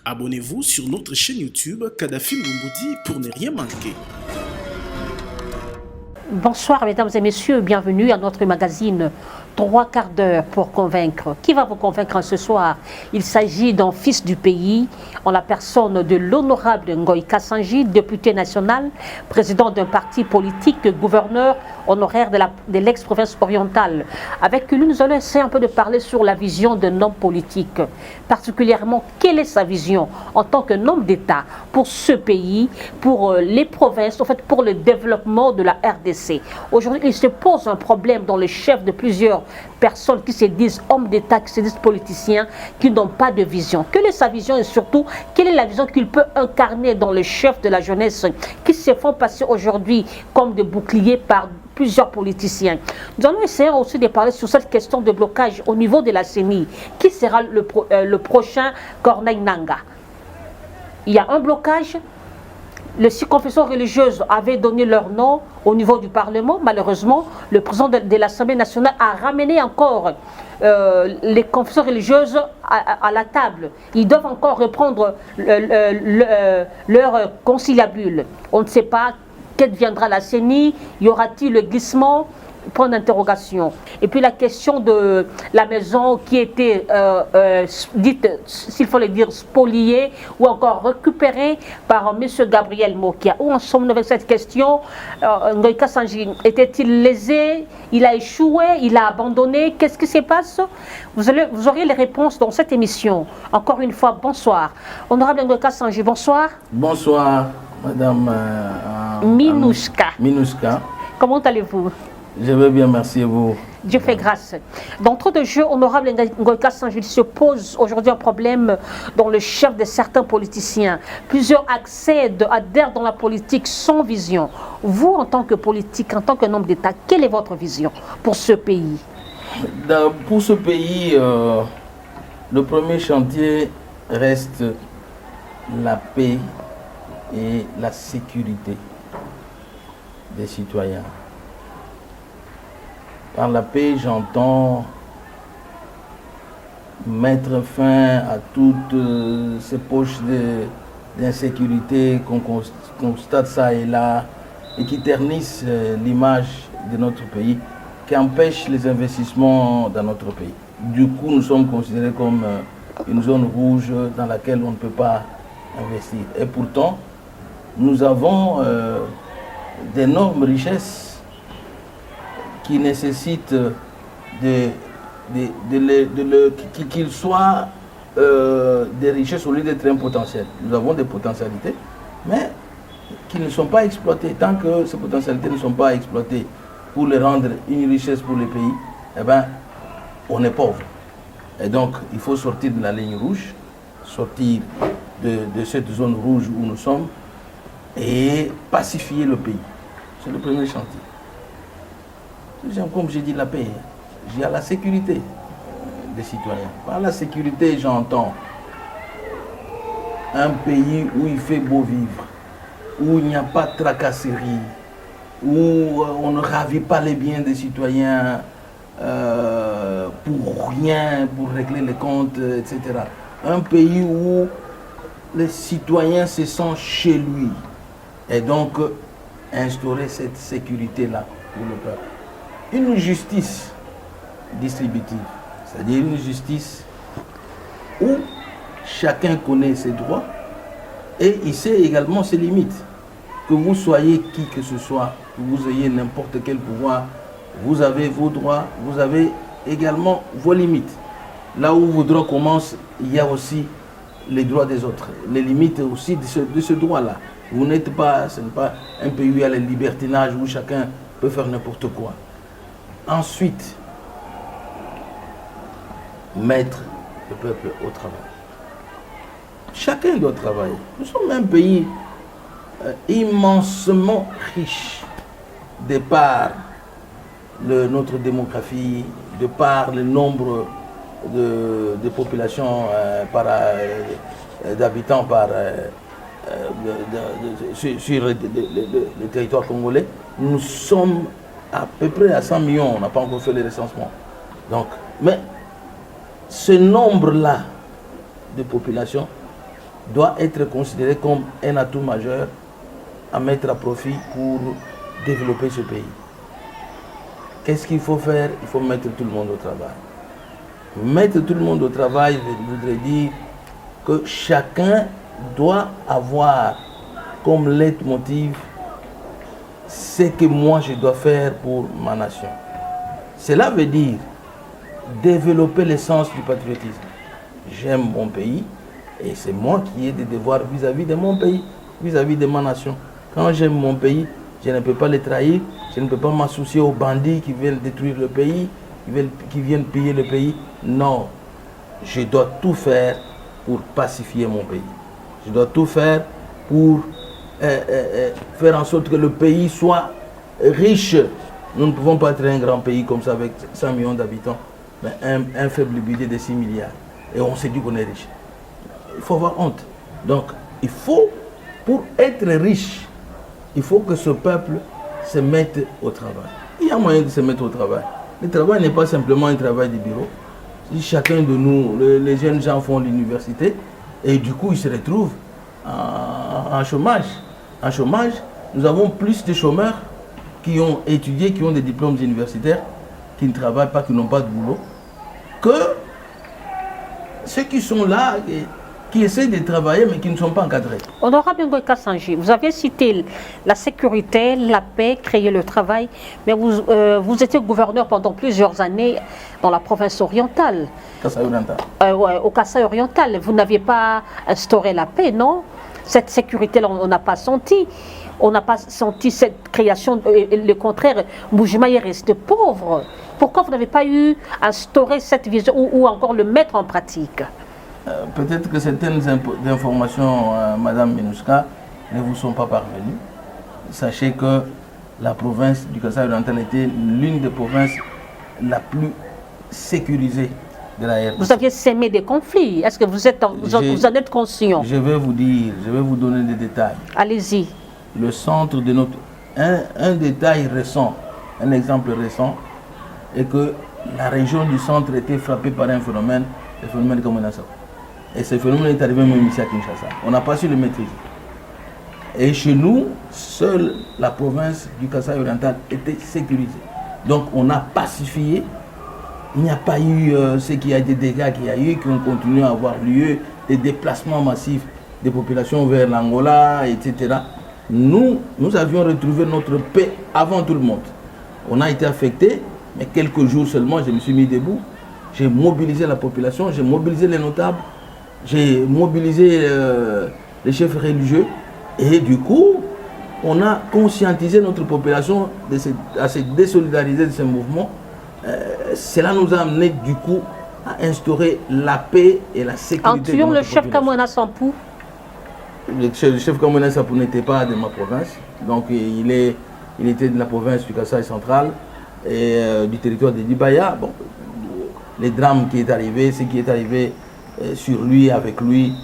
Abonnez-vous sur notre chaîne YouTube Kadhafi Moumoudi pour ne rien manquer. Bonsoir mesdames et messieurs, bienvenue à notre magazine 3 quarts d'heure pour convaincre. Qui va vous convaincre ce soir? Il s'agit d'un fils du pays, en la personne de l'honorable Ngoï Kassanji, député national, président d'un parti politique, gouverneur honoraire de l'ex-province orientale. Avec lui, nous allons essayer un peu de parler sur la vision d'un homme politique. Particulièrement, quelle est sa vision en tant qu'un homme d'État pour ce pays, pour les provinces, en fait pour le développement de la RDC. Aujourd'hui, il se pose un problème dans le chef de plusieurs personnes qui se disent hommes d'État, qui se disent politiciens, qui n'ont pas de vision. Quelle est sa vision et surtout, quelle est la vision qu'il peut incarner dans le chef de la jeunesse qui se font passer aujourd'hui comme des boucliers par plusieurs politiciens. Nous allons essayer aussi de parler sur cette question de blocage au niveau de la CENI. Qui sera le prochain Corneille Nangaa? Il y a un blocage. Les 6 confessions religieuses avaient donné leur nom au niveau du Parlement. Malheureusement, le président de l'Assemblée nationale a ramené encore les confessions religieuses à la table. Ils doivent encore reprendre leur conciliabule. On ne sait pas qu'adviendra la CENI, y aura-t-il le glissement? Point d'interrogation. Et puis la question de la maison qui était dite, s'il faut le dire, spoliée ou encore récupérée par M. Gabriel Mokia. Où en sommes-nous avec cette question? Ngoï Kassanji était-il lésé? Il a échoué? Il a abandonné? Qu'est-ce qui se passe? Vous aurez les réponses dans cette émission. Encore une fois, bonsoir. Honorable Ngoï Kassanji, bonsoir. Bonsoir, Madame Minouska. Comment allez-vous? Je vais bien, merci à vous. Dieu fait grâce. D'entre de jeu, honorable Ngoï Kassanji, il se pose aujourd'hui un problème dans le chef de certains politiciens. Plusieurs adhèrent dans la politique sans vision. Vous, en tant que politique, en tant qu'un homme d'État, quelle est votre vision pour ce pays? Pour ce pays, le premier chantier reste la paix et la sécurité des citoyens. Par la paix, j'entends mettre fin à toutes ces poches d'insécurité qu'on constate ça et là et qui ternissent l'image de notre pays, qui empêchent les investissements dans notre pays. Du coup, nous sommes considérés comme une zone rouge dans laquelle on ne peut pas investir. Et pourtant, nous avons d'énormes richesses qui nécessitent qu'ils soient des richesses au lieu d'être un potentiel. Nous avons des potentialités, mais qui ne sont pas exploitées. Tant que ces potentialités ne sont pas exploitées pour les rendre une richesse pour les pays, eh bien, on est pauvre. Et donc, il faut sortir de la ligne rouge, sortir de cette zone rouge où nous sommes et pacifier le pays. C'est le premier chantier. Comme j'ai dit, la paix, il y a la sécurité des citoyens. Par la sécurité, j'entends un pays où il fait beau vivre, où il n'y a pas de tracasserie, où on ne ravit pas les biens des citoyens pour rien, pour régler les comptes, etc. Un pays où les citoyens se sentent chez lui. Et donc, instaurer cette sécurité-là pour le peuple. Une justice distributive, c'est-à-dire une justice où chacun connaît ses droits et il sait également ses limites. Que vous soyez qui que ce soit, que vous ayez n'importe quel pouvoir, vous avez vos droits, vous avez également vos limites. Là où vos droits commencent, il y a aussi les droits des autres, les limites aussi de ce droit-là. Vous n'êtes pas, ce n'est pas un pays où il y a le libertinage, où chacun peut faire n'importe quoi. Ensuite, mettre le peuple au travail. Chacun doit travailler. Nous sommes un pays immensement riche de par notre démographie, de par le nombre de populations d'habitants sur le territoire congolais. Nous sommes à peu près à 100 millions, on n'a pas encore fait les recensements. Donc, mais ce nombre-là de population doit être considéré comme un atout majeur à mettre à profit pour développer ce pays. Qu'est-ce qu'il faut faire? Il faut mettre tout le monde au travail. Mettre tout le monde au travail voudrait dire que chacun doit avoir comme leitmotiv ce que moi je dois faire pour ma nation. Cela veut dire développer l'essence du patriotisme. J'aime mon pays et c'est moi qui ai des devoirs vis-à-vis de mon pays, vis-à-vis de ma nation. Quand j'aime mon pays, je ne peux pas le trahir, je ne peux pas m'associer aux bandits qui viennent détruire le pays, qui viennent piller le pays. Non, je dois tout faire pour pacifier mon pays. Je dois tout faire pour faire en sorte que le pays soit riche. Nous ne pouvons pas être un grand pays comme ça avec 100 millions d'habitants, mais un faible budget de 6 milliards. Et on se dit qu'on est riche. Il faut avoir honte. Donc, il faut, pour être riche, il faut que ce peuple se mette au travail. Il y a moyen de se mettre au travail. Le travail n'est pas simplement un travail de bureau. Si chacun de nous, les jeunes gens font l'université, et du coup ils se retrouvent en chômage. En chômage, nous avons plus de chômeurs qui ont étudié, qui ont des diplômes universitaires, qui ne travaillent pas, qui n'ont pas de boulot, que ceux qui sont là, qui essaient de travailler mais qui ne sont pas encadrés. Honorable Ngoï Kassanji, vous avez cité la sécurité, la paix, créer le travail, mais vous étiez gouverneur pendant plusieurs années dans la province orientale. Kasaï oriental. Ouais, au Kasaï oriental, vous n'aviez pas instauré la paix, non? Cette sécurité-là, on n'a pas senti. On n'a pas senti cette création, le contraire, Mboujima est resté pauvre. Pourquoi vous n'avez pas eu instauré cette vision ou encore le mettre en pratique? Peut-être que certaines informations, Madame Minouska, ne vous sont pas parvenues. Sachez que la province du Kasaï oriental était l'une des provinces la plus sécurisée de la RDC. Vous aviez sémé des conflits. Est-ce que vous en êtes conscient? Je vais vous dire, je vais vous donner des détails. Allez-y. Le centre de notre... Un détail récent, un exemple récent, est que la région du centre était frappée par un phénomène, le phénomène Kamonasa. Et ce phénomène est arrivé même ici à Kinshasa. On n'a pas su le maîtriser. Et chez nous, seule la province du Kasaï oriental était sécurisée. Donc on a pacifié. Il n'y a pas eu ce qui a été des dégâts qu'il y a eu, qui ont continué à avoir lieu, des déplacements massifs des populations vers l'Angola, etc. Nous avions retrouvé notre paix avant tout le monde. On a été affecté, mais quelques jours seulement, je me suis mis debout. J'ai mobilisé la population, j'ai mobilisé les notables, j'ai mobilisé les chefs religieux. Et du coup, on a conscientisé notre population à se désolidariser de ce mouvement. Cela nous a amené du coup à instaurer la paix et la sécurité. En tuant le chef Kamouena Sampou. Le chef Kamouena Sampou n'était pas de ma province, donc il était de la province du Kasaï central et du territoire de Dibaya. Bon, les drames qui est arrivé, ce qui est arrivé sur lui, avec lui,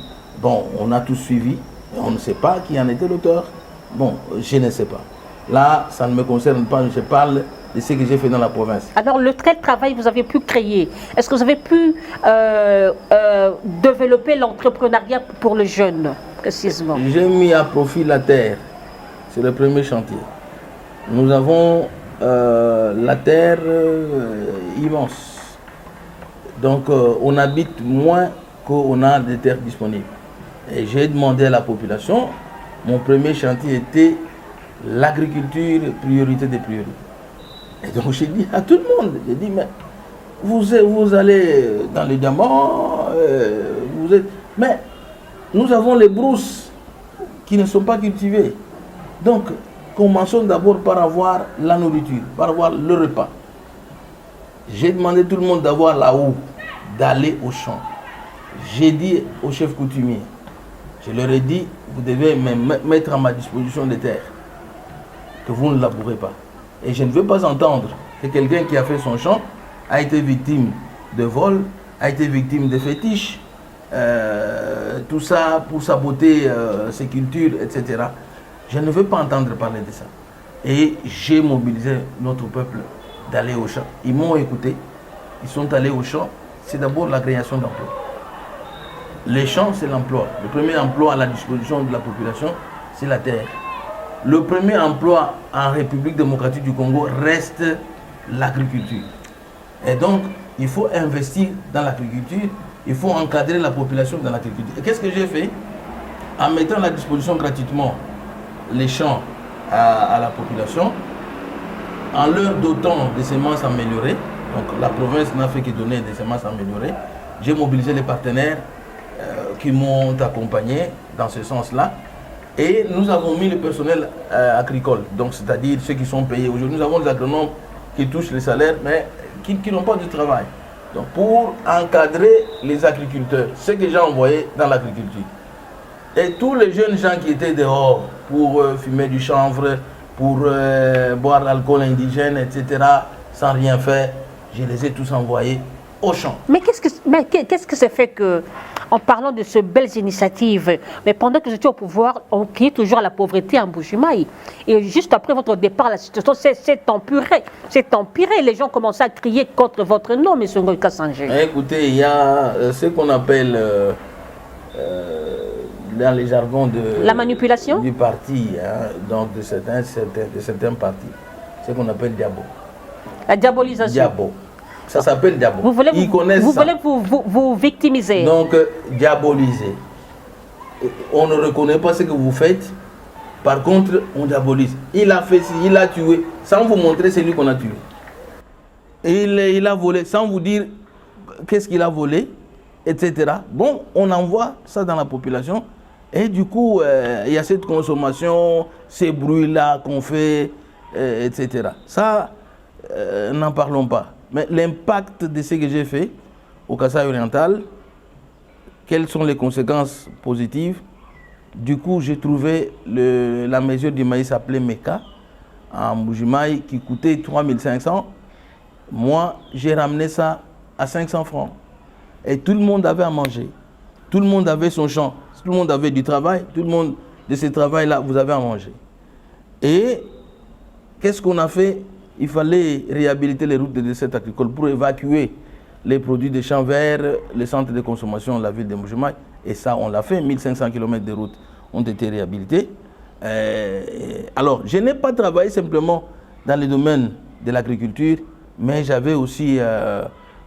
bon, on a tous suivi, on ne sait pas qui en était l'auteur. Bon, je ne sais pas. Là, ça ne me concerne pas, je parle de ce que j'ai fait dans la province. Alors, quel travail vous avez pu créer? Est-ce que vous avez pu développer l'entrepreneuriat pour les jeunes, précisément? J'ai mis à profit la terre. C'est le premier chantier. Nous avons la terre immense. Donc, on habite moins qu'on a de terres disponibles. Et j'ai demandé à la population, mon premier chantier était l'agriculture, priorité des priorités. Et donc j'ai dit à tout le monde, j'ai dit, mais vous allez dans les diamants, mais nous avons les brousses qui ne sont pas cultivées. Donc commençons d'abord par avoir la nourriture, par avoir le repas. J'ai demandé à tout le monde d'avoir la houe, d'aller au champ. J'ai dit au chef coutumier, je leur ai dit, vous devez mettre à ma disposition des terres, que vous ne labourez pas. Et je ne veux pas entendre que quelqu'un qui a fait son champ a été victime de vol, a été victime de fétiches, tout ça pour saboter ses cultures, etc. Je ne veux pas entendre parler de ça. Et j'ai mobilisé notre peuple d'aller au champ. Ils m'ont écouté, ils sont allés au champ. C'est d'abord la création d'emplois. Les champs, c'est l'emploi. Le premier emploi à la disposition de la population, c'est la terre. Le premier emploi en République démocratique du Congo reste l'agriculture. Et donc, il faut investir dans l'agriculture, il faut encadrer la population dans l'agriculture. Et qu'est-ce que j'ai fait? En mettant à la disposition gratuitement les champs à la population, en leur dotant des semences améliorées, donc la province n'a fait que donner des semences améliorées, j'ai mobilisé les partenaires qui m'ont accompagné dans ce sens-là. Et nous avons mis le personnel agricole, donc c'est-à-dire ceux qui sont payés. Aujourd'hui, nous avons des agronomes qui touchent les salaires, mais qui n'ont pas de travail. Donc pour encadrer les agriculteurs, ceux que j'ai envoyés dans l'agriculture. Et tous les jeunes gens qui étaient dehors pour fumer du chanvre, pour boire l'alcool indigène, etc., sans rien faire, je les ai tous envoyés au champ. Mais qu'est-ce que ça fait que, en parlant de ces belles initiatives, mais pendant que vous étiez au pouvoir, on criait toujours à la pauvreté en Mbuji-Mayi. Et juste après votre départ, la situation s'est empirée. C'est empiré. Les gens commençaient à crier contre votre nom, M. Ngoï Kassanjé. Écoutez, il y a ce qu'on appelle, dans les jargons de... La manipulation du parti, hein, donc de certains partis, ce qu'on appelle diabo. La diabolisation. Diabo. Ça s'appelle diabo. Vous voulez Ils connaissent ça. vous victimiser. Donc, diaboliser. On ne reconnaît pas ce que vous faites. Par contre, on diabolise. Il a fait ci, il a tué. Sans vous montrer, c'est lui qu'on a tué. Il a volé, sans vous dire qu'est-ce qu'il a volé, etc. Bon, on envoie ça dans la population. Et du coup, il y a cette consommation, ces bruits-là qu'on fait, etc. Ça, n'en parlons pas. Mais l'impact de ce que j'ai fait au Kasaï oriental, quelles sont les conséquences positives? Du coup, j'ai trouvé la mesure du maïs appelée MECA en Mbuji-Mayi qui coûtait 3500. Moi, j'ai ramené ça à 500 francs. Et tout le monde avait à manger. Tout le monde avait son champ. Tout le monde avait du travail. Tout le monde de ce travail-là, vous avez à manger. Et qu'est-ce qu'on a fait? Il fallait réhabiliter les routes de dessert agricole pour évacuer les produits des champs vers les centres de consommation de la ville de Mbuji-Mayi. Et ça, on l'a fait. 1500 km de routes ont été réhabilités. Alors, je n'ai pas travaillé simplement dans le domaine de l'agriculture, mais j'avais aussi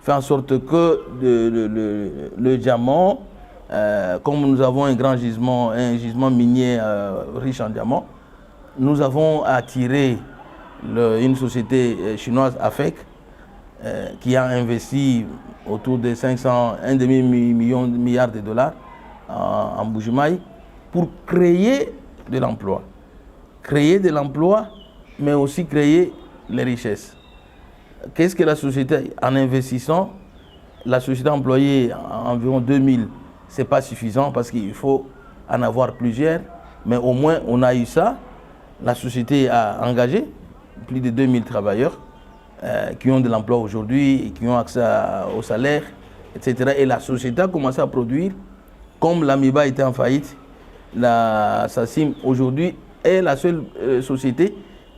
fait en sorte que le diamant, comme nous avons un grand gisement minier riche en diamants, nous avons attiré une société chinoise, AFEC, qui a investi autour de 1,5 milliard de dollars en Mbuji-Mayi pour créer de l'emploi. Créer de l'emploi, mais aussi créer les richesses. Qu'est-ce que la société, en investissant, la société a employé environ 2000, ce n'est pas suffisant parce qu'il faut en avoir plusieurs, mais au moins on a eu ça. La société a engagé plus de 2000 travailleurs qui ont de l'emploi aujourd'hui et qui ont accès au salaire, etc. Et la société a commencé à produire, comme l'Amiba était en faillite, la SACIM aujourd'hui est la seule société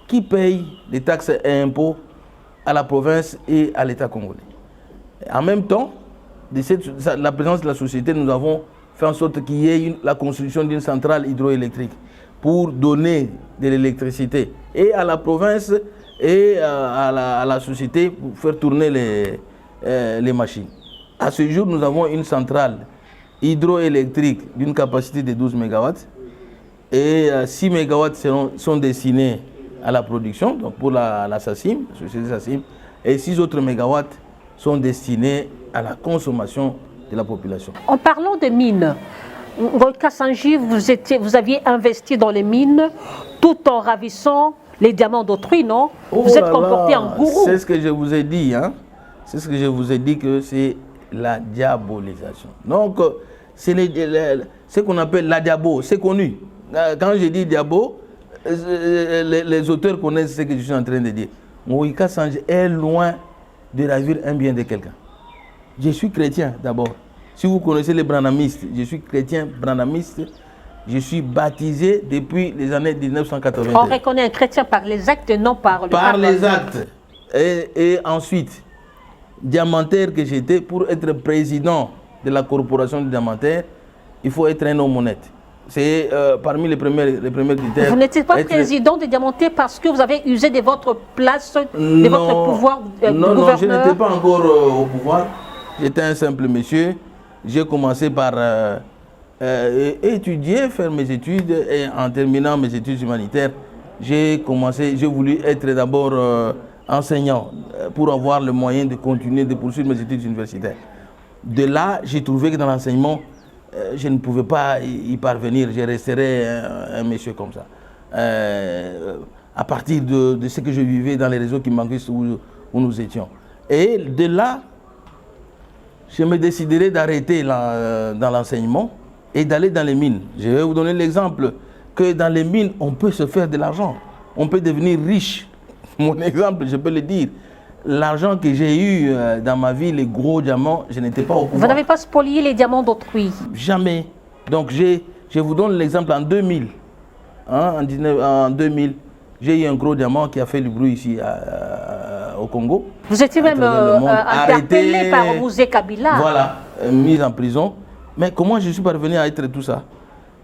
qui paye des taxes et impôts à la province et à l'État congolais. En même temps, la présence de la société, nous avons fait en sorte qu'il y ait la construction d'une centrale hydroélectrique pour donner de l'électricité et à la province et à la société pour faire tourner les machines. À ce jour, nous avons une centrale hydroélectrique d'une capacité de 12 MW et 6 MW sont destinés à la production, donc pour la SACIM, la société SACIM, et 6 autres mégawatts sont destinés à la consommation de la population. En parlant de mines, Ngoï Kassanjé, vous aviez investi dans les mines tout en ravissant les diamants d'autrui, non? Vous êtes comporté en gourou. C'est ce que je vous ai dit, hein? C'est ce que je vous ai dit, que c'est la diabolisation. Donc, c'est ce qu'on appelle la diabo, c'est connu. Quand je dis diabo, les auteurs connaissent ce que je suis en train de dire. Ngoï Kassanjé est loin de ravir un bien de quelqu'un. Je suis chrétien d'abord. Si vous connaissez les branhamistes, je suis chrétien branhamiste. Je suis baptisé depuis les années 1980. On reconnaît un chrétien par les actes, non par le par les actes. Et ensuite, diamantaire que j'étais pour être président de la corporation du diamantaire, il faut être un homme honnête. C'est parmi les premiers critères. Vous n'étiez pas président des diamantaires parce que vous avez usé de votre place, de votre pouvoir de gouverneur? Non, je n'étais pas encore au pouvoir. J'étais un simple monsieur. J'ai commencé par étudier, faire mes études, et en terminant mes études humanitaires, j'ai voulu être d'abord enseignant pour avoir le moyen de continuer de poursuivre mes études universitaires. De là, j'ai trouvé que dans l'enseignement, je ne pouvais pas y parvenir, je resterais un monsieur comme ça. À partir de ce que je vivais dans les réseaux qui manquaient où nous étions. Et de là, je me déciderai d'arrêter dans l'enseignement et d'aller dans les mines. Je vais vous donner l'exemple que dans les mines, on peut se faire de l'argent. On peut devenir riche. Mon exemple, je peux le dire. L'argent que j'ai eu dans ma vie, les gros diamants, je n'étais pas au pouvoir. Vous n'avez pas spolié les diamants d'autrui? Jamais. Donc je vous donne l'exemple en 2000. En 2000, j'ai eu un gros diamant qui a fait le bruit ici au Congo. Vous étiez même interpellé par Mouzé Kabila. Voilà, mis en prison. Mais comment je suis parvenu à être tout ça?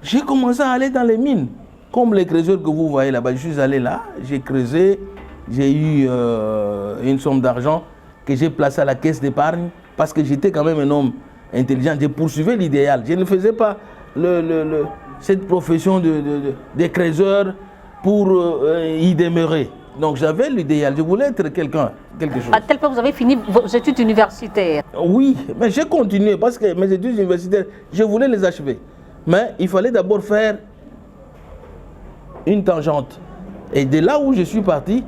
J'ai commencé à aller dans les mines. Comme les creuseurs que vous voyez là-bas, je suis allé là, j'ai creusé. J'ai eu une somme d'argent que j'ai placée à la caisse d'épargne parce que j'étais quand même un homme intelligent. Je poursuivais l'idéal. Je ne faisais pas cette profession de creuseur pour y demeurer. Donc j'avais l'idéal. Je voulais être quelque chose. À tel point que vous avez fini vos études universitaires? Oui, mais j'ai continué parce que mes études universitaires, je voulais les achever. Mais il fallait d'abord faire une tangente. Et de là où je suis parti,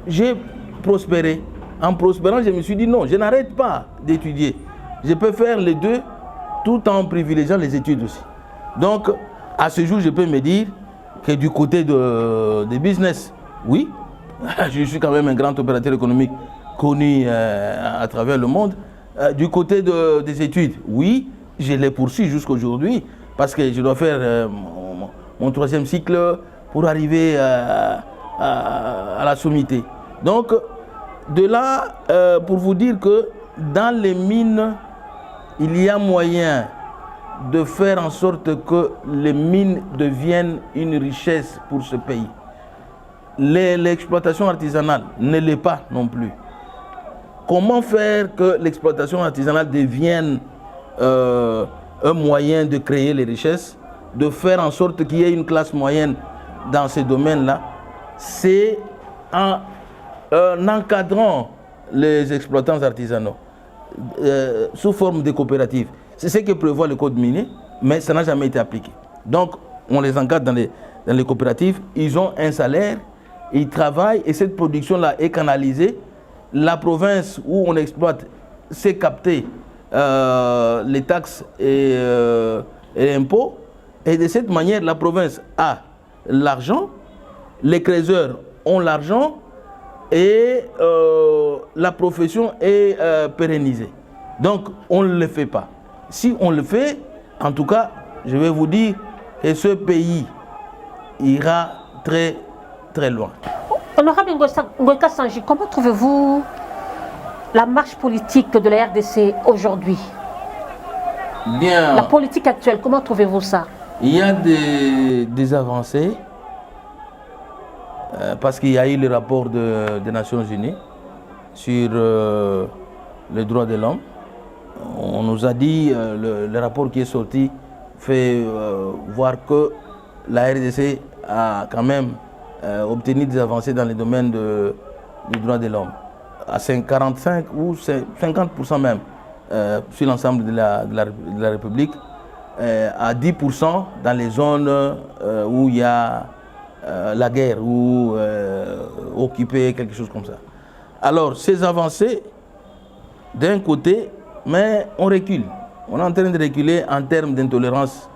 j'ai prospéré. En prospérant, je me suis dit non, je n'arrête pas d'étudier. Je peux faire les deux tout en privilégiant les études aussi. Donc, à ce jour, je peux me dire que du côté de business, oui, je suis quand même un grand opérateur économique connu à travers le monde. Du côté des études, oui, je les poursuis jusqu'aujourd'hui parce que je dois faire mon 3e cycle pour arriver à la sommité. Donc, de là, pour vous dire que dans les mines, il y a moyen de faire en sorte que les mines deviennent une richesse pour ce pays. L'exploitation artisanale ne l'est pas non plus. Comment faire que l'exploitation artisanale devienne un moyen de créer les richesses, de faire en sorte qu'il y ait une classe moyenne dans ces domaines-là? C'est en encadrant les exploitants artisanaux sous forme de coopératives. C'est ce que prévoit le code minier, mais ça n'a jamais été appliqué. Donc, on les encadre dans les coopératives, ils ont un salaire, ils travaillent et cette production-là est canalisée. La province où on exploite sait capter les taxes et impôts, et de cette manière, la province a l'argent, les creuseurs ont l'argent et la profession est pérennisée. Donc, on ne le fait pas. Si on le fait, en tout cas, je vais vous dire que ce pays ira très, très loin. Honorable Ngoïka Sanji, comment trouvez-vous la marche politique de la RDC aujourd'hui? Bien. La politique actuelle, comment trouvez-vous ça? Il y a des avancées. Parce qu'il y a eu le rapport des Nations Unies sur les droits de l'homme. On nous a dit, le rapport qui est sorti fait voir que la RDC a quand même obtenu des avancées dans les domaines du droit de l'homme. À 45 ou 50% même sur l'ensemble de la République, à 10% dans les zones où il y a la guerre ou occupée, quelque chose comme ça. Alors, ces avancées, d'un côté, mais on recule. On est en train de reculer en termes d'intolérance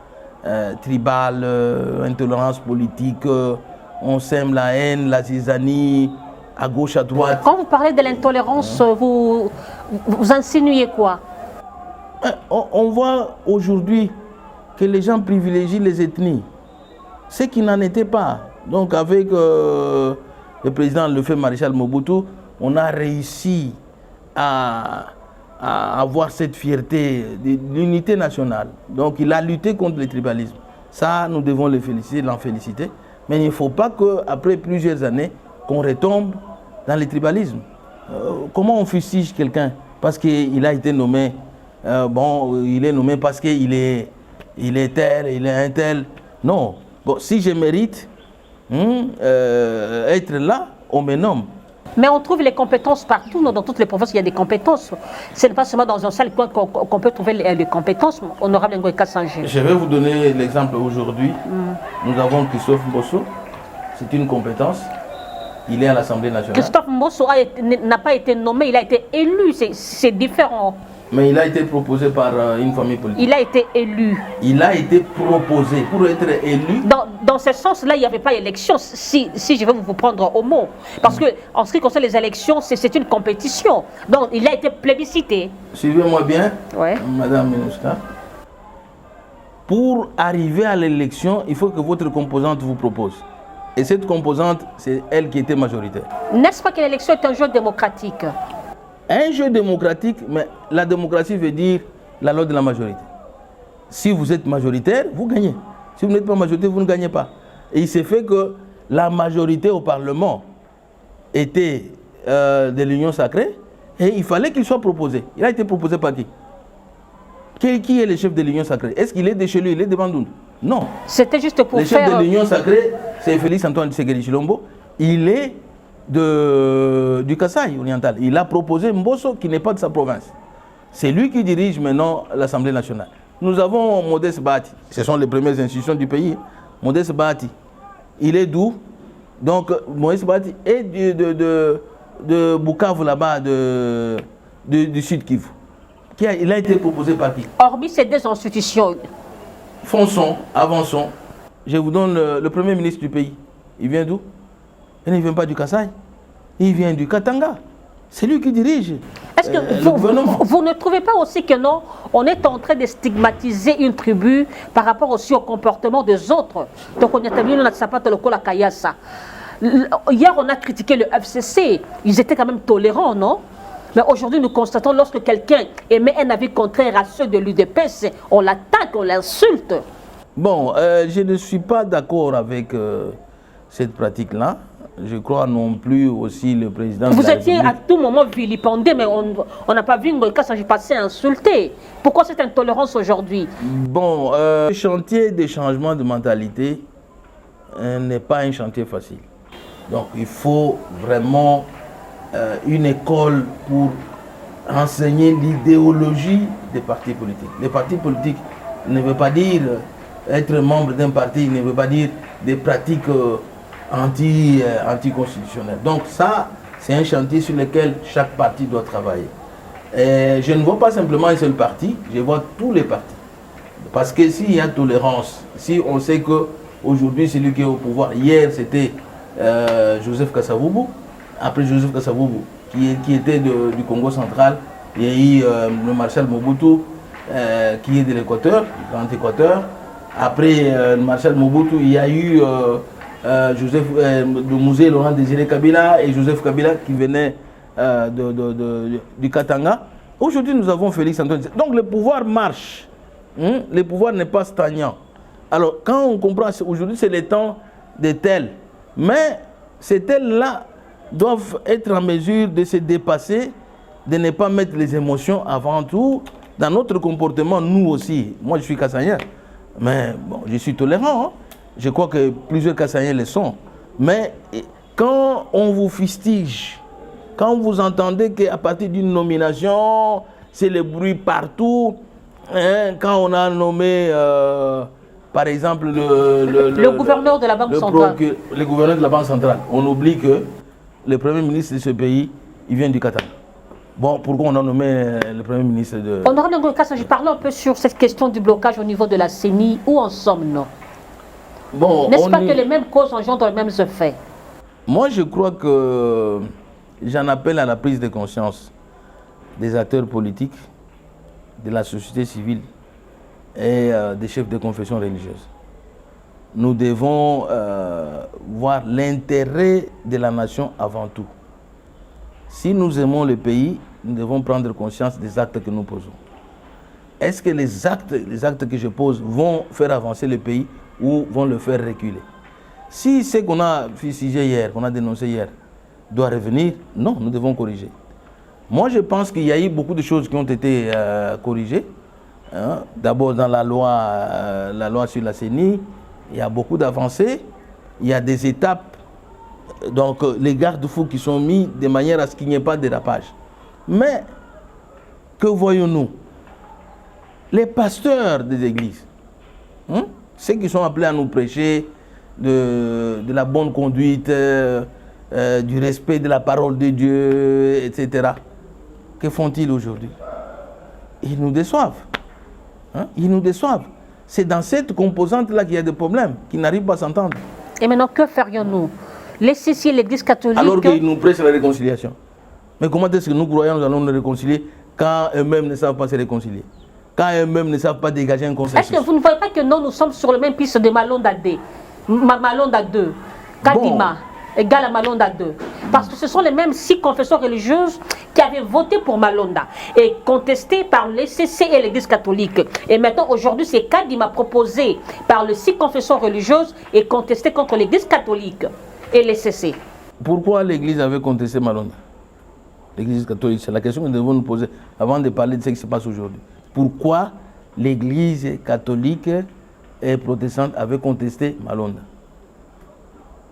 tribale, intolérance politique. On sème la haine, la zizanie, à gauche, à droite. Quand vous parlez de l'intolérance, vous insinuez quoi? On voit aujourd'hui que les gens privilégient les ethnies, ce qui n'en était pas. Donc avec le président, le feu maréchal Mobutu, on a réussi à à avoir cette fierté de l'unité nationale. Donc il a lutté contre le tribalisme. Ça, nous devons le féliciter, l'en féliciter. Mais il ne faut pas qu'après plusieurs années, qu'on retombe dans le tribalisme. Comment on fustige quelqu'un parce qu'il a été nommé, il est nommé parce qu'il est tel, il est un tel. Non. Bon, si je mérite être là, on me nomme. Mais on trouve les compétences partout, dans toutes les provinces, il y a des compétences. Ce n'est pas seulement dans un seul coin qu'on peut trouver les compétences. Honorable Ngoï Kassanger. Je vais vous donner l'exemple aujourd'hui. Nous avons Christophe Mbosso. C'est une compétence. Il est à l'Assemblée nationale. Christophe Mbosso n'a pas été nommé, il a été élu. C'est différent. Mais il a été proposé par une famille politique. Il a été élu. Il a été proposé pour être élu. Dans ce sens-là, il n'y avait pas élection, si je veux vous prendre au mot. Parce que, en ce qui concerne les élections, c'est une compétition. Donc, il a été plébiscité. Suivez-moi bien, ouais. Madame Minouska. Pour arriver à l'élection, il faut que votre composante vous propose. Et cette composante, c'est elle qui était majoritaire. N'est-ce pas que l'élection est un jeu démocratique? Un jeu démocratique, mais la démocratie veut dire la loi de la majorité. Si vous êtes majoritaire, vous gagnez. Si vous n'êtes pas majoritaire, vous ne gagnez pas. Et il s'est fait que la majorité au Parlement était de l'Union sacrée et il fallait qu'il soit proposé. Il a été proposé par qui? Qui est le chef de l'Union sacrée? Est-ce qu'il est de chez lui? Il est de Bandung? Non. C'était juste pour faire... Le chef de l'Union sacrée, c'est Félix Antoine Tshisekedi Tshilombo. Il est du Kasaï oriental. Il a proposé Mbosso qui n'est pas de sa province. C'est lui qui dirige maintenant l'Assemblée nationale. Nous avons Modeste Bahati. Ce sont les premières institutions du pays. Modeste Bahati. Il est d'où? Donc Modeste Bahati est de Bukavu là-bas, du Sud Kivu. Il a été proposé par qui? Hormis ces deux institutions. Fonçons, avançons. Je vous donne le premier ministre du pays. Il vient d'où? Il ne vient pas du Kasaï, il vient du Katanga. C'est lui qui dirige. Est-ce que vous ne trouvez pas aussi que non, on est en train de stigmatiser une tribu par rapport aussi au comportement des autres? Donc on a vu la Kayasa. Hier on a critiqué le FCC, ils étaient quand même tolérants, non? Mais aujourd'hui nous constatons lorsque quelqu'un émet un avis contraire à ceux de l'UDPS, on l'attaque, on l'insulte. Bon, je ne suis pas d'accord avec cette pratique-là. Je crois non plus aussi le président Vous étiez à tout moment vilipendé, mais on n'a pas vu Ngoï Kassanger passer insulté. Pourquoi cette intolérance aujourd'hui? Bon, le chantier de changement de mentalité n'est pas un chantier facile. Donc il faut vraiment une école pour enseigner l'idéologie des partis politiques. Les partis politiques ne veut pas dire être membre d'un parti, ne veut pas dire des pratiques anticonstitutionnelles. Donc ça, c'est un chantier sur lequel chaque parti doit travailler. Et je ne vois pas simplement un seul parti, je vois tous les partis. Parce que s'il y a tolérance, si on sait qu'aujourd'hui, celui qui est au pouvoir, hier c'était Joseph Kasavubu, après Joseph Kasavubu, qui était du Congo central, il y a eu le Marshal Mobutu, qui est de l'Équateur, du Grand Équateur. Après le Marshal Mobutu, il y a eu Musée Laurent Désiré Kabila et Joseph Kabila qui venait du Katanga. Aujourd'hui, nous avons Félix Antoine. Donc le pouvoir marche. Le pouvoir n'est pas stagnant. Alors, quand on comprend, aujourd'hui, c'est le temps des tels. Mais ces tels-là doivent être en mesure de se dépasser, de ne pas mettre les émotions avant tout dans notre comportement, nous aussi. Moi, je suis Kassaïen, mais bon, je suis tolérant. Hein. Je crois que plusieurs Kassaïens le sont. Mais quand on vous fustige, quand vous entendez qu'à partir d'une nomination, c'est le bruit partout, hein, quand on a nommé, par exemple, le gouverneur de la Banque centrale. Le gouverneur de la Banque centrale, on oublie que le premier ministre de ce pays, il vient du Qatar. Bon, pourquoi on a nommé le premier ministre de... Honorable Ngoï Kassanger, parlons un peu sur cette question du blocage au niveau de la CENI. Où en sommes-nous? Bon, n'est-ce pas que les mêmes causes engendrent les mêmes effets? Moi, je crois que j'en appelle à la prise de conscience des acteurs politiques, de la société civile et des chefs de confession religieuse. Nous devons voir l'intérêt de la nation avant tout. Si nous aimons le pays, nous devons prendre conscience des actes que nous posons. Est-ce que les actes que je pose vont faire avancer le pays ou vont le faire reculer? Si ce qu'on a fustigé hier, qu'on a dénoncé hier, doit revenir, non, nous devons corriger. Moi, je pense qu'il y a eu beaucoup de choses qui ont été corrigées. Hein. D'abord, dans la loi sur la CENI, il y a beaucoup d'avancées. Il y a des étapes, donc les garde-fous qui sont mis de manière à ce qu'il n'y ait pas de dérapage. Mais, que voyons-nous? Les pasteurs des églises, hein, ceux qui sont appelés à nous prêcher de la bonne conduite, du respect de la parole de Dieu, etc. Que font-ils aujourd'hui? Ils nous déçoivent. Hein? Ils nous déçoivent. C'est dans cette composante-là qu'il y a des problèmes, qui n'arrivent pas à s'entendre. Et maintenant, que ferions-nous? Laisser ici l'Église catholique... Alors qu'ils nous prêchent la réconciliation. Mais comment est-ce que nous croyons nous allons nous réconcilier quand eux-mêmes ne savent pas se réconcilier? Quand eux-mêmes ne savent pas dégager un consensus? Est-ce que vous ne voyez pas que nous sommes sur le même piste de Malonda 2, Malonda 2, Kadima égale à Malonda 2? Parce que ce sont les mêmes 6 confessions religieuses qui avaient voté pour Malonda et contesté par les CC et l'Église catholique. Et maintenant, aujourd'hui, c'est Kadima proposé par les 6 confessions religieuses et contesté contre l'Église catholique et les CC. Pourquoi l'Église avait contesté Malonda? L'Église catholique, c'est la question que nous devons nous poser avant de parler de ce qui se passe aujourd'hui. Pourquoi l'Église catholique et protestante avait contesté Malonda?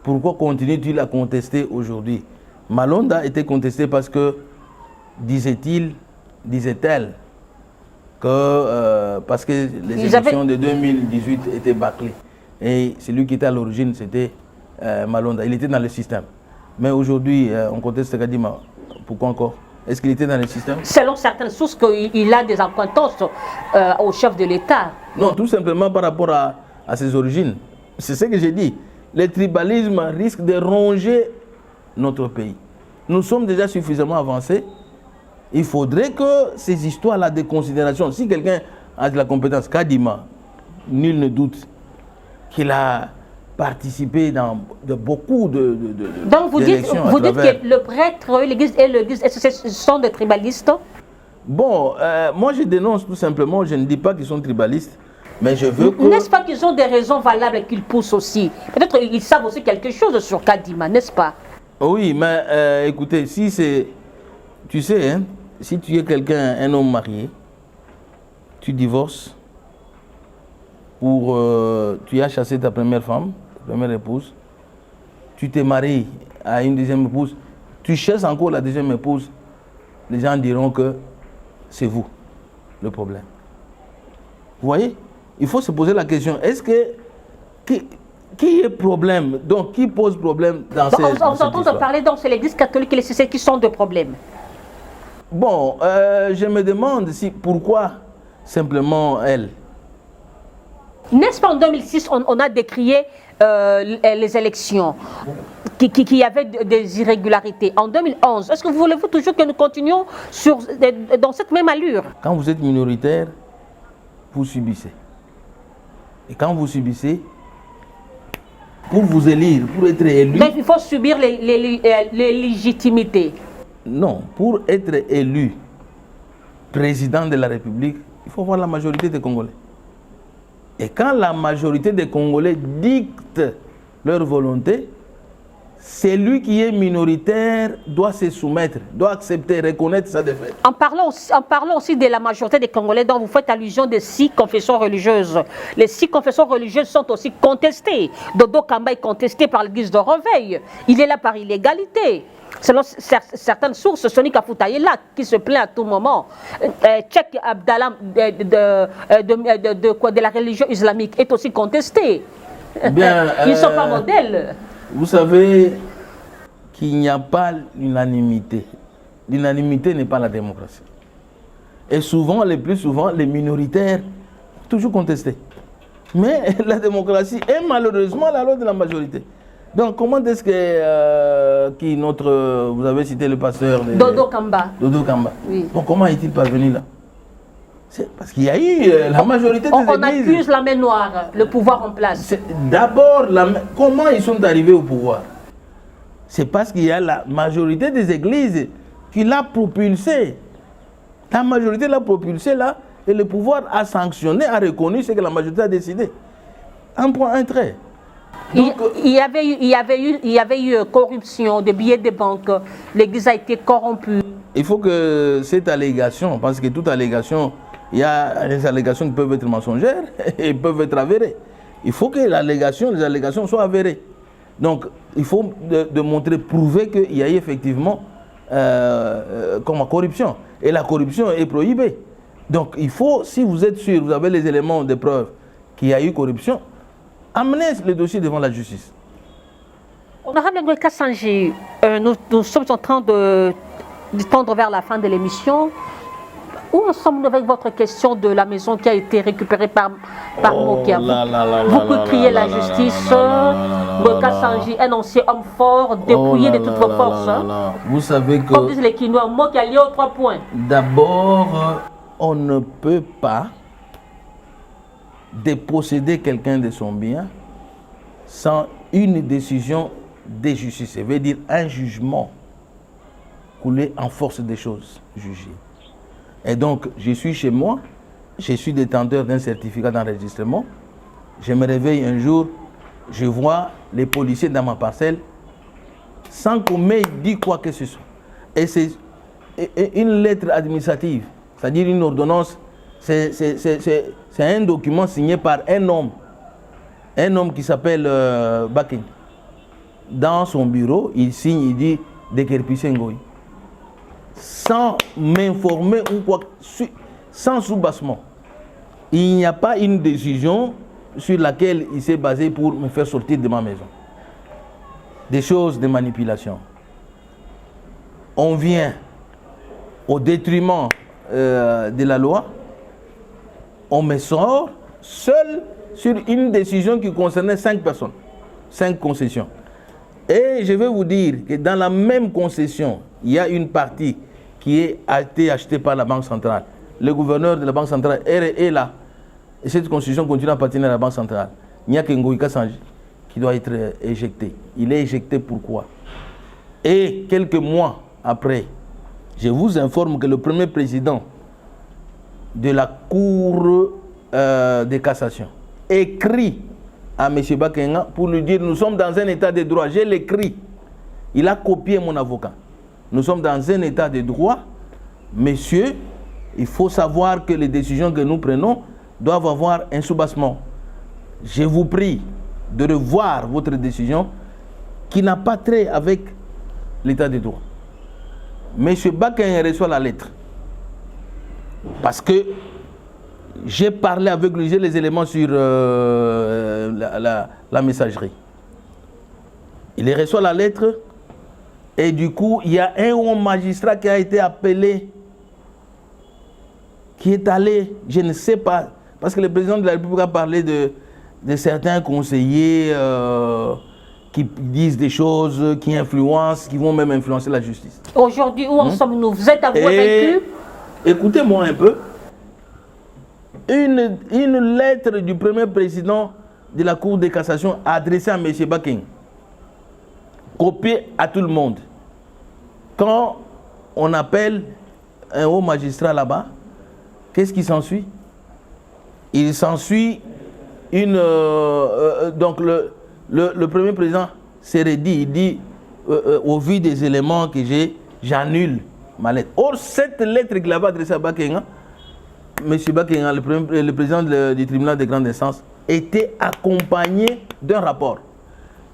Pourquoi continue-t-il à contester aujourd'hui? Malonda était contesté parce que, disait-elle, que parce que les élections de 2018 étaient bâclées. Et celui qui était à l'origine, c'était Malonda. Il était dans le système. Mais aujourd'hui, on conteste Kadima. Pourquoi encore? Est-ce qu'il était dans le système? Selon certaines sources, qu'il a des acquaintances au chef de l'État. Non, tout simplement par rapport à ses origines. C'est ce que j'ai dit. Le tribalisme risque de ronger notre pays. Nous sommes déjà suffisamment avancés. Il faudrait que ces histoires-là de considération, si quelqu'un a de la compétence, Kadima, nul ne doute qu'il a participé dans beaucoup de Donc vous dites que le prêtre, l'Église et l'Église sont des tribalistes? Bon, moi je dénonce tout simplement, je ne dis pas qu'ils sont tribalistes, mais je veux que... N'est-ce pas qu'ils ont des raisons valables qu'ils poussent aussi? Peut-être qu'ils savent aussi quelque chose sur Kadima, n'est-ce pas? Oui, mais écoutez, si c'est... Tu sais, hein, si tu es quelqu'un, un homme marié, tu divorces, tu as chassé ta première femme, première épouse, tu te maries à une deuxième épouse, tu chasses encore la deuxième épouse, les gens diront que c'est vous le problème. Vous voyez? Il faut se poser la question, est-ce que... Qui est problème? Donc, qui pose problème dans cette histoire? On s'entend parler, donc c'est l'Église catholique et les CC qui sont de problème. Bon, je me demande pourquoi simplement elle. N'est-ce pas en 2006, on a décrié les élections, qu'il y avait des irrégularités. En 2011, est-ce que voulez-vous toujours que nous continuions dans cette même allure? Quand vous êtes minoritaire, vous subissez. Et quand vous subissez, pour vous élire, pour être élu... Donc il faut subir les légitimités. Non, pour être élu président de la République, il faut avoir la majorité des Congolais. Et quand la majorité des Congolais dicte leur volonté, celui qui est minoritaire doit se soumettre, doit accepter, reconnaître sa défaite. En parlant aussi de la majorité des Congolais dont vous faites allusion des 6 confessions religieuses. Les 6 confessions religieuses sont aussi contestées. Dodo Kamba est contesté par l'Église de Reveil. Il est là par illégalité. Selon certaines sources, Soni Kafuta est là, qui se plaint à tout moment. Tchèque Abdallah de la religion islamique est aussi contesté. Bien, ils ne sont pas modèles. Vous savez qu'il n'y a pas l'unanimité. L'unanimité n'est pas la démocratie. Et souvent, le plus souvent, les minoritaires toujours contestés. Mais la démocratie est malheureusement la loi de la majorité. Donc, comment est-ce que vous avez cité le pasteur Dodo Kamba. Dodo Kamba. Oui. Bon, comment est-il parvenu là? C'est parce qu'il y a eu la majorité des églises. On accuse la main noire, le pouvoir en place. D'abord, comment ils sont arrivés au pouvoir? C'est parce qu'il y a la majorité des églises qui l'a propulsé. La majorité l'a propulsé là, et le pouvoir a sanctionné, a reconnu ce que la majorité a décidé. Un point, un trait. Donc, il y avait eu corruption des billets de banque, l'église a été corrompue. il faut que cette allégation, parce que toute allégation, il y a des allégations qui peuvent être mensongères et peuvent être avérées. Il faut que les allégations soient avérées. Donc, il faut montrer, prouver qu'il y a eu effectivement comme corruption. Et la corruption est prohibée. Donc, il faut, si vous êtes sûr, vous avez les éléments de preuve qu'il y a eu corruption, amenez le dossier devant la justice. Honorable Ngoï Kassanji, nous sommes en train de tendre vers la fin de l'émission. Où en sommes-nous avec votre question de la maison qui a été récupérée par Mokia? Vous criez la justice, Ngoï Kassanji, un ancien homme fort, dépouillé de toutes vos forces. Vous savez que... Comme disent les Quinois, Mokia lié aux 3 points. D'abord, on ne peut pas déposséder quelqu'un de son bien sans une décision de justice. Ça veut dire un jugement coulé en force des choses jugées. Et donc, je suis chez moi, je suis détenteur d'un certificat d'enregistrement. Je me réveille un jour, je vois les policiers dans ma parcelle sans qu'on m'ait dit quoi que ce soit. Et c'est une lettre administrative, c'est-à-dire une ordonnance. C'est un document signé par un homme qui s'appelle Baking. Dans son bureau, il signe, il dit Dékerpissé Ngoï. Sans m'informer ou quoi, sans soubassement. Il n'y a pas une décision sur laquelle il s'est basé pour me faire sortir de ma maison. Des choses de manipulation. On vient au détriment de la loi. On me sort seul sur une décision qui concernait 5 personnes, 5 concessions. Et je vais vous dire que dans la même concession, il y a une partie qui a été achetée par la Banque centrale. Le gouverneur de la Banque centrale est là. Et cette concession continue à appartenir à la Banque centrale. Il n'y a que Ngoï Kassanji qui doit être éjecté. Il est éjecté pourquoi? Et quelques mois après, je vous informe que le premier président de la Cour de cassation écrit à M. Bakenga pour lui dire nous sommes dans un état de droit. Je l'écris. Il a copié mon avocat. Nous sommes dans un état de droit. Messieurs, il faut savoir que les décisions que nous prenons doivent avoir un soubassement. Je vous prie de revoir votre décision qui n'a pas trait avec l'état de droit. M. Bakenga reçoit la lettre. Parce que j'ai parlé avec lui, j'ai les éléments sur la messagerie. Il reçoit la lettre et du coup, il y a un haut magistrat qui a été appelé, qui est allé, je ne sais pas, parce que le président de la République a parlé de certains conseillers qui disent des choses, qui influencent, qui vont même influencer la justice. Aujourd'hui, où en sommes-nous? Vous êtes vaincu? Écoutez-moi un peu. Une lettre du premier président de la Cour de cassation adressée à M. Baking, copiée à tout le monde. Quand on appelle un haut magistrat là-bas, qu'est-ce qui s'ensuit? Il s'ensuit une... donc le premier président s'est redit, il dit, au vu des éléments que j'ai, j'annule ma lettre. Or, cette lettre qu'il avait adressée à Bakenga, M. Bakenga, le président du tribunal de grande instance, était accompagné d'un rapport.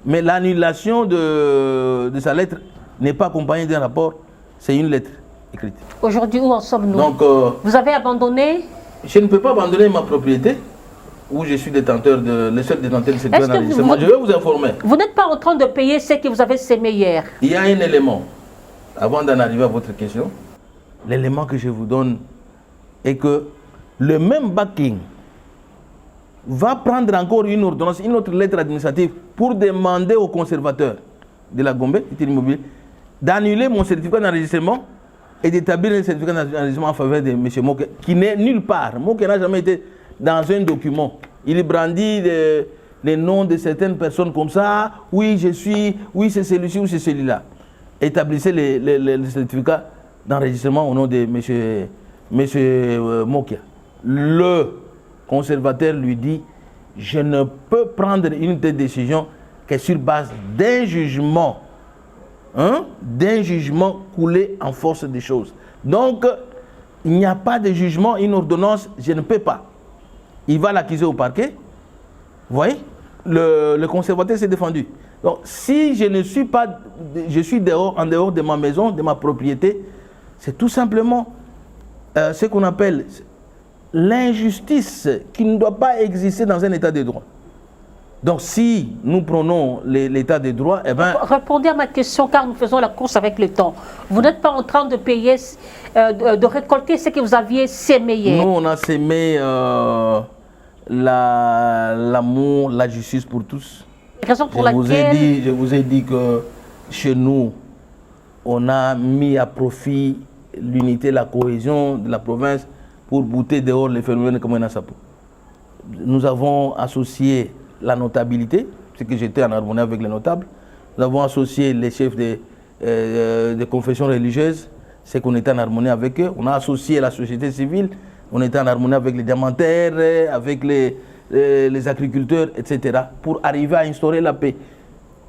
Mais l'annulation de sa lettre n'est pas accompagnée d'un rapport, c'est une lettre écrite. Aujourd'hui, où en sommes-nous? Donc, vous avez abandonné? Je ne peux pas abandonner ma propriété, où je suis détenteur le seul détenteur de cette d'enregistrement. Je vais vous informer. Vous n'êtes pas en train de payer ce que vous avez sémé hier? Il y a un élément, avant d'en arriver à votre question, l'élément que je vous donne est que le même Baking va prendre encore une ordonnance, une autre lettre administrative pour demander aux conservateurs de la Gombe, immobilier, d'annuler mon certificat d'enregistrement et d'établir un certificat d'enregistrement en faveur de M. Moke, qui n'est nulle part. Moke n'a jamais été dans un document. Il brandit les noms de certaines personnes comme ça. Oui, je suis, oui, c'est celui-ci ou c'est celui-là. Établissez les certificats d'enregistrement au nom de M. Mokia. Le conservateur lui dit, je ne peux prendre une telle décision que sur base d'un jugement coulé en force des choses. Donc, il n'y a pas de jugement, une ordonnance, je ne peux pas. Il va l'accuser au parquet. Vous voyez, le conservateur s'est défendu. Donc, si je ne suis pas, je suis en dehors de ma maison, de ma propriété, c'est tout simplement ce qu'on appelle l'injustice qui ne doit pas exister dans un état de droit. Donc, si nous prenons l'état de droit, eh ben... Répondez à ma question, car nous faisons la course avec le temps. Vous n'êtes pas en train de payer, de récolter ce que vous aviez sémé hier. Nous, on a sémé l'amour, la justice pour tous. Raison pour laquelle... Je vous ai dit que chez nous, on a mis à profit l'unité, la cohésion de la province pour bouter dehors les phénomènes comme un assapo. Nous avons associé la notabilité, c'est que j'étais en harmonie avec les notables. Nous avons associé les chefs de confessions religieuses, c'est qu'on était en harmonie avec eux. On a associé la société civile, on était en harmonie avec les diamantaires, avec les agriculteurs, etc. pour arriver à instaurer la paix,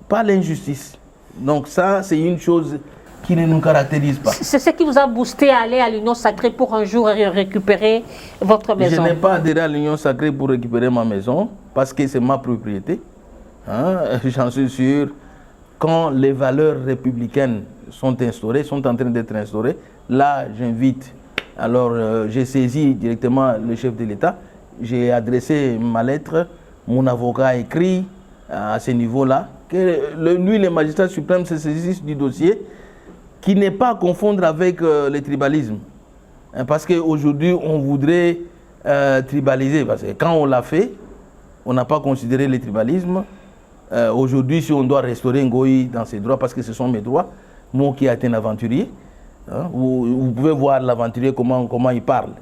pas l'injustice. Donc ça, c'est une chose qui ne nous caractérise pas. C'est ce qui vous a boosté à aller à l'Union Sacrée pour un jour récupérer votre maison. Je n'ai pas adhéré à l'Union Sacrée pour récupérer ma maison, parce que c'est ma propriété. J'en suis sûr. Quand les valeurs républicaines sont instaurées, sont en train d'être instaurées, là, j'invite. Alors, j'ai saisi directement le chef de l'État. J'ai adressé ma lettre. Mon avocat a écrit à ce niveau-là que lui, le magistrat suprême, se saisisse du dossier, qui n'est pas à confondre avec le tribalisme. Parce qu'aujourd'hui, on voudrait tribaliser. Parce que quand on l'a fait, on n'a pas considéré le tribalisme. Aujourd'hui, si on doit restaurer Ngoï dans ses droits, parce que ce sont mes droits, moi qui ai été un aventurier, vous pouvez voir l'aventurier comment il parle.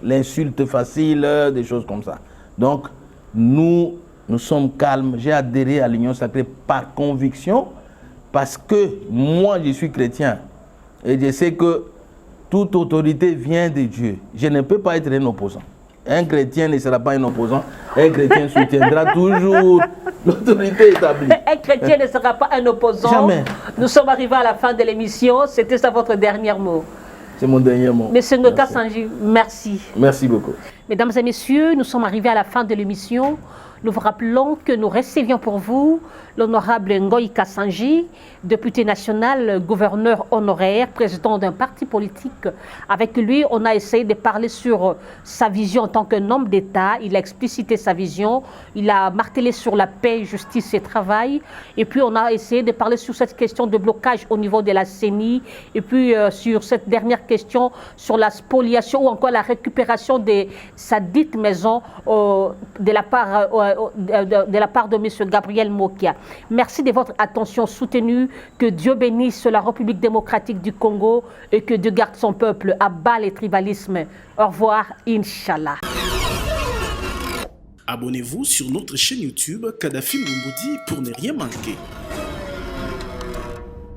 L'insulte facile, des choses comme ça. Donc, nous sommes calmes. J'ai adhéré à l'Union Sacrée par conviction, parce que moi, je suis chrétien. Et je sais que toute autorité vient de Dieu. Je ne peux pas être un opposant. Un chrétien ne sera pas un opposant. Un chrétien soutiendra toujours l'autorité établie. Un chrétien ne sera pas un opposant. Jamais. Nous sommes arrivés à la fin de l'émission. C'était ça votre dernier mot. C'est mon dernier mot. Monsieur Ngoï Sanji, merci. Merci beaucoup. Mesdames et messieurs, nous sommes arrivés à la fin de l'émission. Nous vous rappelons que nous recevions pour vous l'honorable Ngoï Sanji, député national, gouverneur honoraire, président d'un parti politique. Avec lui, on a essayé de parler sur sa vision en tant qu'un homme d'État. Il a explicité sa vision. Il a martelé sur la paix, justice et travail. Et puis, on a essayé de parler sur cette question de blocage au niveau de la CENI. Et puis, sur cette dernière question, sur la spoliation ou encore la récupération de sa dite maison de la part de M. Gabriel Mokia. Merci de votre attention soutenue. Que Dieu bénisse la République démocratique du Congo et que Dieu garde son peuple à bas les tribalismes. Au revoir, Inch'Allah. Abonnez-vous sur notre chaîne YouTube Kadhafi Mboumoudi pour ne rien manquer.